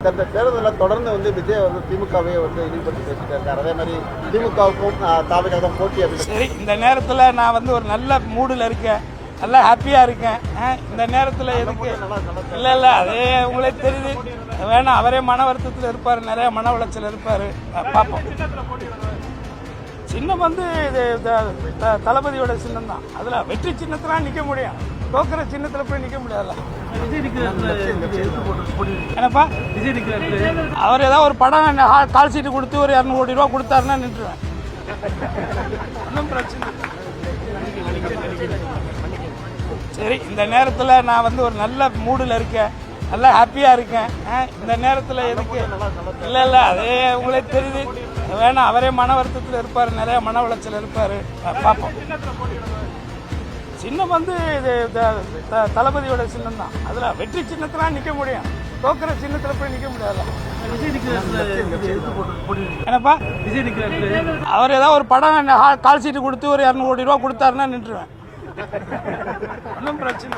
இந்த தேர்தலில் தொடர்ந்து விஜய் திமுகவே இழிவுபடுத்தி பேசிட்டு இருக்காரு. அதே மாதிரி திமுகவுக்கும் தாவேக்காவும் போட்டி அப்படின்னு. சரி, இந்த நேரத்தில் நான் ஒரு நல்ல மூடில் இருக்கேன், நல்லா ஹாப்பியாக இருக்கேன். இந்த நேரத்தில் எதுக்கு இல்லை அதே உங்களே தெரியுது. வேணாம், அவரே மன வருத்தத்தில் இருப்பார், நிறைய மன உளைச்சல் இருப்பார். பார்ப்போம். சின்னம் இது தளபதியோட சின்னம் தான். அதில் வெற்றி சின்னத்தில் நிற்க முடியும், தோக்கிற சின்னத்தில் போய் நிற்க முடியாதுல்ல. என்னப்பா, அவர் ஏதாவது ஒரு படம் கால் சீட்டு கொடுத்து ஒரு 200 கோடி ரூபா கொடுத்தாருன்னா நின்றுவேன். ஒன்றும் பிரச்சனை. சரி, இந்த நேரத்தில் நான் ஒரு நல்ல மூடில் இருக்கேன், நல்லா ஹாப்பியாக இருக்கேன். இந்த நேரத்தில் எதுக்கு இல்லை அதே உங்களே தெரியுது. வேணாம், அவரே மன வருத்தத்தில் இருப்பார், நிறைய மன உளைச்சல் இருப்பார். பார்ப்போம். சின்னம் இது தளபதியோட சின்னம் தான். அதில் வெற்றி சின்னத்தில் நிற்க முடியும், தோக்கிற சின்னத்தில் போய் நிற்க முடியாதுல்ல. என்னப்பா, அவர் ஏதாவது ஒரு படம் கால் சீட்டு கொடுத்து ஒரு 200 கோடி ரூபா கொடுத்தாருன்னா நின்றுவேன். ஒன்றும் பிரச்சனை.